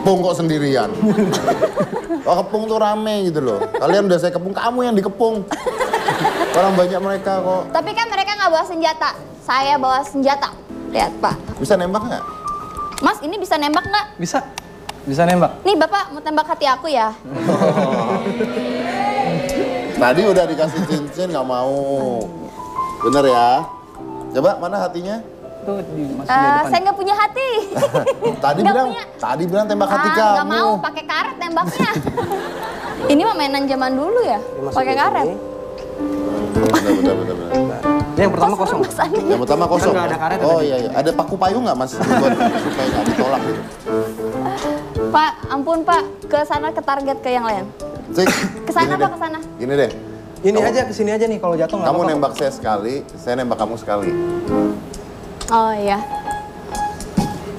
dikepung kok sendirian. Kalau kepung tuh rame gitu loh. Kalian udah saya kepung, kamu yang dikepung. Orang banyak mereka kok. Tapi kan mereka nggak bawa senjata. Saya bawa senjata. Lihat Pak. Bisa nembak nggak? Mas, ini bisa nembak nggak? Bisa. Bisa nembak. Nih Bapak mau tembak hati aku ya? Tadi udah dikasih cincin nggak mau. Bener ya? Coba mana hatinya? Tuh masih di depan. Saya nggak punya hati. Tadi bilang tembak hati kamu. Nggak mau, pakai karet tembaknya. Ini mah mainan zaman dulu ya, pakai karet. Bener. Yang pertama kosong. Yang pertama kosong. Kan nggak ada karet. Oh iya. Ada paku payung nggak Mas? Buat supaya nggak ditolak gitu. Pak, ampun Pak, ke sana ke target ke yang lain. Ke sana Pak, ke sana. Gini deh. Ini aja, kesini aja nih, kalau jatuh nggak Kamu apa-apa. nembak saya sekali, saya nembak kamu sekali. Oh iya.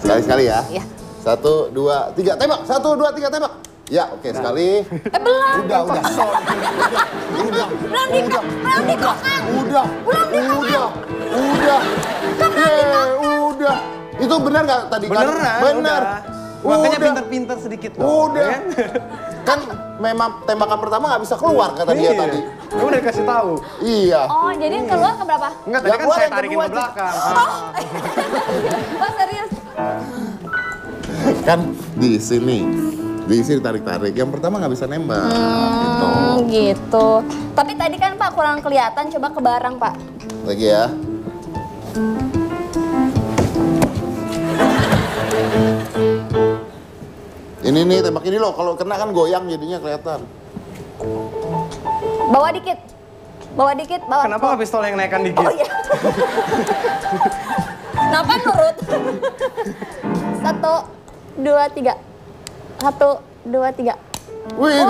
Sekali-sekali ya? Iya. 1, 2, 3, tembak! 1, 2, 3, tembak! Ya, oke, sekali. Belum. Udah. Belum dikokang. Udah. Udah. Itu benar nggak tadi? Beneran, Benar. Makanya Udah. pinter-pinter sedikit dong. Udah. Ya? Kan memang tembakan pertama nggak bisa keluar kata dia Iya. tadi. Kamu udah dikasih tahu. Iya. Oh, jadi yang keluar ke berapa? Enggak, tadi Ya, kan keluar saya yang tarikin kedua, ke belakang. Oh, serius? Kan di sini tarik-tarik. Yang pertama nggak bisa nembak. Gitu. Tapi tadi kan Pak kurang kelihatan, coba ke barang Pak. Lagi ya. Ini nih tembak ini loh, kalau kena kan goyang jadinya kelihatan. Bawa dikit. Bawa. Kenapa nggak pistol yang naikkan dikit? Oh iya. Kenapa nurut? 1, 2, 3. 1, 2, 3. Wih.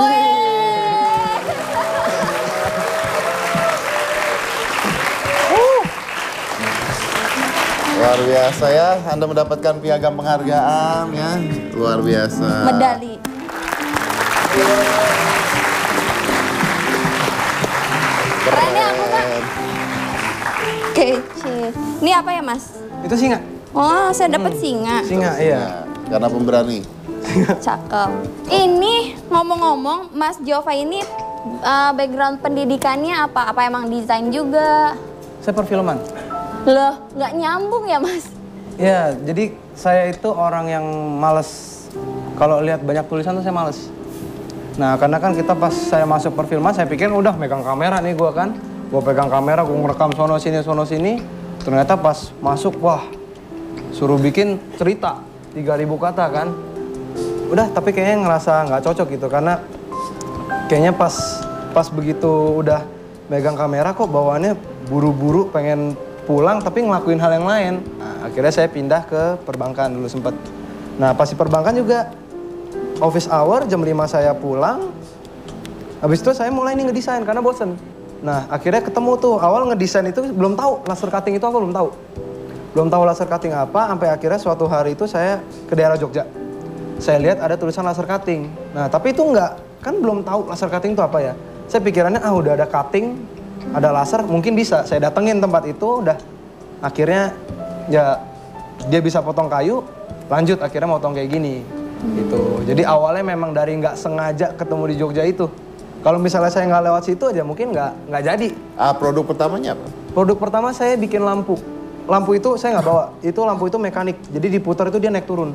Luar biasa ya, Anda mendapatkan piagam penghargaan ya. Luar biasa. Medali. Keren ya aku Kak. Kece. Ini apa ya Mas? Itu singa. Oh, saya dapat singa. Singa, iya. Ya, karena pemberani. Cakep. Ini ngomong-ngomong, Mas Jova ini background pendidikannya apa? Apa emang desain juga? Saya perfilman. Loh, nggak nyambung ya Mas? Ya, jadi saya itu orang yang males. Kalau lihat banyak tulisan tuh saya males. Nah, karena kan kita pas saya masuk perfilman, saya pikir udah megang kamera nih gua kan. Gua pegang kamera, gua merekam sono sini. Ternyata pas masuk, wah, suruh bikin cerita 3.000 kata kan. Udah, tapi kayaknya ngerasa nggak cocok gitu karena kayaknya pas begitu udah megang kamera kok bawaannya buru-buru pengen pulang tapi ngelakuin hal yang lain. Nah, akhirnya saya pindah ke perbankan dulu sempet. Nah, pas di perbankan juga office hour jam 5 saya pulang. Habis itu saya mulai nih ngedesain karena bosen. Nah, akhirnya ketemu tuh. Awal ngedesain itu belum tahu laser cutting itu aku belum tahu. Belum tahu laser cutting apa sampai akhirnya suatu hari itu saya ke daerah Jogja. Saya lihat ada tulisan laser cutting. Nah, tapi itu kan belum tahu laser cutting itu apa ya. Saya pikirannya udah ada cutting, ada laser, mungkin bisa. Saya datengin tempat itu, udah akhirnya ya dia bisa potong kayu, lanjut akhirnya motong kayak gini. Gitu. Jadi awalnya memang dari nggak sengaja ketemu di Jogja itu. Kalau misalnya saya nggak lewat situ aja mungkin nggak jadi. Produk pertamanya apa? Produk pertama saya bikin lampu. Lampu itu saya nggak bawa. Itu lampu itu mekanik. Jadi diputar itu dia naik turun.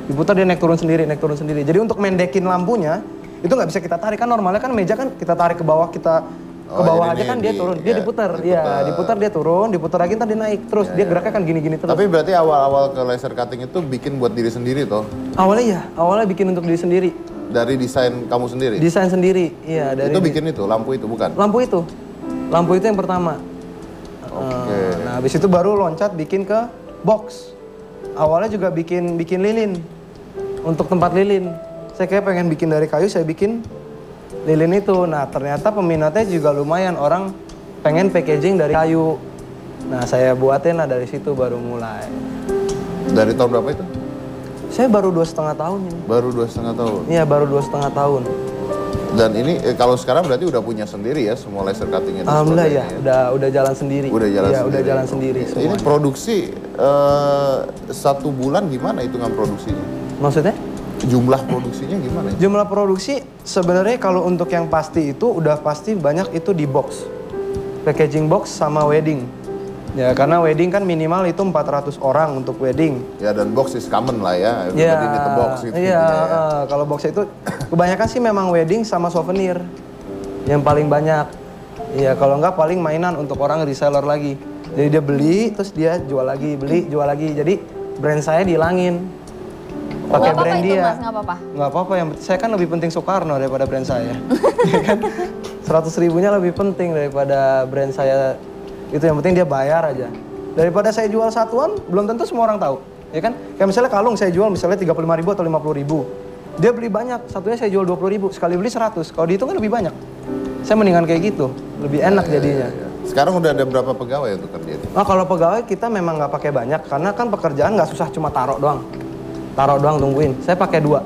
Diputar dia naik turun sendiri. Jadi untuk mendekin lampunya itu nggak bisa kita tarik kan normalnya kan meja kan kita tarik ke bawah kita ke bawah aja kan dia turun. Dia diputar. Iya, diputar dia turun, diputar lagi ntar dia naik terus. Dia geraknya kan gini-gini terus. Tapi berarti awal-awal ke laser cutting itu bikin buat diri sendiri toh? Awalnya bikin untuk diri sendiri. Dari desain kamu sendiri? Desain sendiri, iya. Itu bikin itu, lampu itu bukan? Lampu itu yang pertama. Oke. Nah, habis itu baru loncat bikin ke box. Awalnya juga bikin lilin. Untuk tempat lilin. Saya kayak pengen bikin dari kayu, saya bikin lilin itu. Nah, ternyata peminatnya juga lumayan. Orang pengen packaging dari kayu. Nah, saya buatin lah dari situ baru mulai. Dari tahun berapa itu? Saya baru 2,5 tahun ini. Baru 2,5 tahun? Iya, baru 2,5 tahun. Dan ini kalau sekarang berarti udah punya sendiri ya semua laser cutting itu? Alhamdulillah ya, udah jalan sendiri. Udah jalan ya, sendiri? Udah jalan sendiri Ini semuanya. produksi 1 bulan gimana hitungan produksinya? Maksudnya? Jumlah produksinya gimana? Jumlah produksi sebenarnya kalau untuk yang pasti itu udah pasti banyak itu di box. Packaging box sama wedding. Ya karena wedding kan minimal itu 400 orang untuk wedding. Ya dan box is common lah ya. Everybody need the box gitu. Iya, kalau box itu kebanyakan sih memang wedding sama souvenir yang paling banyak. Iya, kalau enggak paling mainan untuk orang reseller lagi. Jadi dia beli terus dia jual lagi, beli, jual lagi. Jadi brand saya dihilangin. Pakai brand itu, dia. Mas, nggak apa-apa. Nggak apa-apa, yang saya kan lebih penting Soekarno daripada brand saya. Ya kan? 100.000-nya lebih penting daripada brand saya. Itu yang penting dia bayar aja. Daripada saya jual satuan, belum tentu semua orang tahu. Ya kan? Kayak misalnya kalung saya jual misalnya 35.000 atau 50.000. Dia beli banyak, satunya saya jual 20.000, sekali beli 100. Kalau dihitung kan lebih banyak. Saya mendingan kayak gitu, lebih enak jadinya. Sekarang udah ada berapa pegawai untuk kerja ini? Nah kalau pegawai kita memang nggak pakai banyak, karena kan pekerjaan nggak susah cuma taruh doang. Taruh doang tungguin. Saya pakai 2.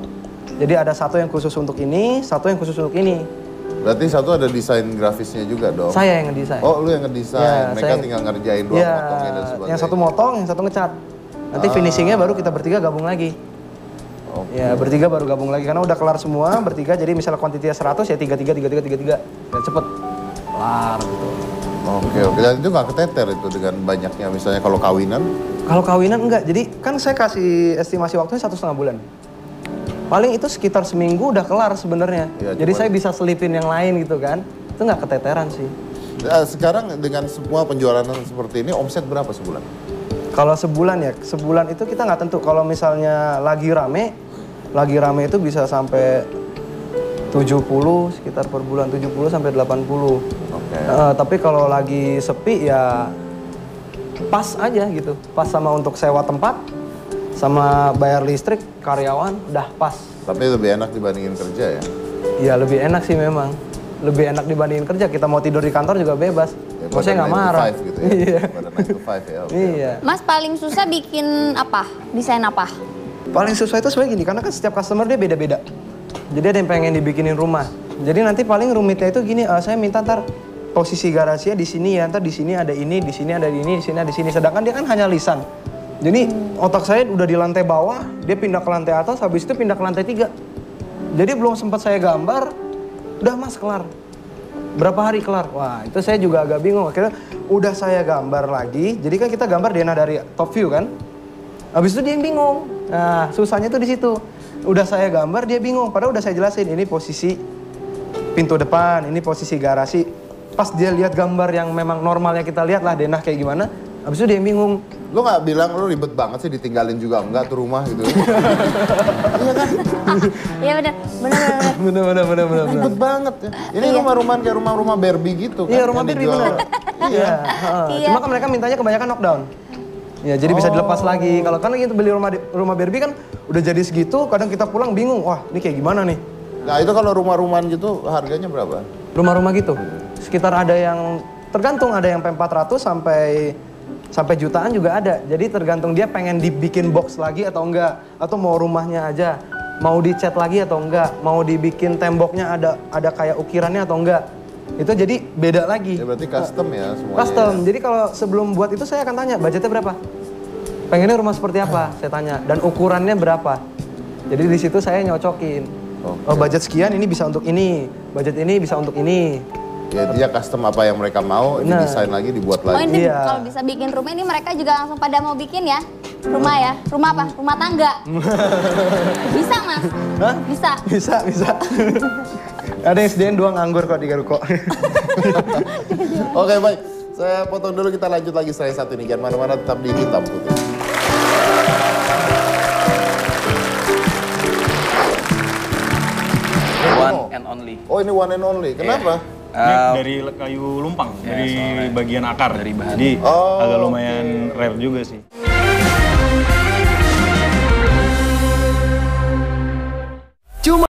Jadi ada satu yang khusus untuk ini, satu yang khusus untuk ini. Berarti satu ada desain grafisnya juga dong? Saya yang ngedesain. Oh, lu yang ngedesain. Ya, Mereka saya- tinggal ngerjain doang, Ya, motongnya dan sebagainya. yang satu motong, yang satu ngecat. Nanti finishingnya baru kita bertiga gabung lagi. Oke. Ya bertiga baru gabung lagi karena udah kelar semua bertiga. Jadi misalnya kuantitinya 100 ya 33. Ya cepet kelar gitu. Oke. Dan itu nggak keteter itu dengan banyaknya misalnya kalau kawinan? Kalau kawinan enggak. Jadi kan saya kasih estimasi waktunya 1,5 bulan. Paling itu sekitar seminggu udah kelar sebenarnya. Ya, Jadi cuma- saya bisa selipin yang lain gitu kan. Itu nggak keteteran sih. Nah, sekarang dengan semua penjualan seperti ini, omset berapa sebulan? Kalau sebulan ya, sebulan itu kita nggak tentu. Kalau misalnya lagi rame itu bisa sampai 70 sekitar per bulan, 70 sampai 80. Oke. Tapi kalau lagi sepi ya pas aja gitu. Pas sama untuk sewa tempat, sama bayar listrik, karyawan, udah pas. Tapi lebih enak dibandingin kerja ya? Ya lebih enak sih memang. Lebih enak dibandingin kerja. Kita mau tidur di kantor juga bebas. Bos saya nggak marah. Gitu ya? Iya. Pada 9 to 5 ya? Oke. Iya. Mas paling susah bikin apa? Desain apa? Paling susah itu sebenarnya gini, karena kan setiap customer dia beda-beda. Jadi ada yang pengen dibikinin rumah. Jadi nanti paling rumitnya itu gini, saya minta ntar posisi garasinya di sini ya, ntar di sini ada ini, di sini ada ini, di sini ada di sini. Sedangkan dia kan hanya lisan. Jadi otak saya udah di lantai bawah, dia pindah ke lantai atas, habis itu pindah ke lantai 3. Jadi belum sempat saya gambar, udah mas kelar. Berapa hari kelar? Wah itu saya juga agak bingung. Akhirnya udah saya gambar lagi, jadi kan kita gambar DNA dari top view kan. Habis itu dia yang bingung. Nah, susahnya tuh di situ. Udah saya gambar dia bingung. Padahal udah saya jelasin ini posisi pintu depan, ini posisi garasi. Pas dia lihat gambar yang memang normalnya kita lihat lah denah kayak gimana. Habis itu dia yang bingung. Lu nggak bilang lu ribet banget sih ditinggalin juga enggak tuh rumah gitu? Iya kan? Iya benar. Bener. Ribet banget ya. Ini rumah-rumahan kayak rumah-rumah Barbie gitu kan? Iya rumah yang Barbie dijual. bener. Iya. Iya. Cuma kan mereka mintanya kebanyakan knockdown. Ya jadi bisa dilepas lagi. Kalau kan kita beli rumah Barbie kan udah jadi segitu, kadang kita pulang bingung. Wah ini kayak gimana nih? Nah itu kalau rumah-rumahan gitu harganya berapa? Rumah-rumah gitu. Sekitar ada yang tergantung, ada yang 400 sampai jutaan juga ada. Jadi tergantung dia pengen dibikin box lagi atau enggak, atau mau rumahnya aja, mau dicat lagi atau enggak, mau dibikin temboknya ada kayak ukirannya atau enggak. Itu jadi beda lagi. Ya berarti custom ya semuanya. Custom. Jadi kalau sebelum buat itu saya akan tanya budgetnya berapa? Pengennya rumah seperti apa? Saya tanya. Dan ukurannya berapa? Jadi di situ saya nyocokin. Oke. Oh budget sekian ini bisa untuk ini, budget ini bisa untuk ini. Ya dia custom apa yang mereka mau, Nah. didesain lagi, dibuat Oh lagi. ini Iya. kalau bisa bikin rumah ini mereka juga langsung pada mau bikin ya? Rumah ya? Rumah apa? Rumah tangga? Bisa mas? Hah? Bisa? Bisa. Ada yang sediain 2 nganggur kok di Garuko. Oke baik, saya potong dulu, kita lanjut lagi setelah satu ini. Jangan mana-mana, tetap di Hitam Putih. One and only. Oh ini one and only, kenapa? Iya. Ini dari kayu lumpang, dari soalnya bagian akar. dari bahan. Jadi Oh, agak lumayan rare juga sih.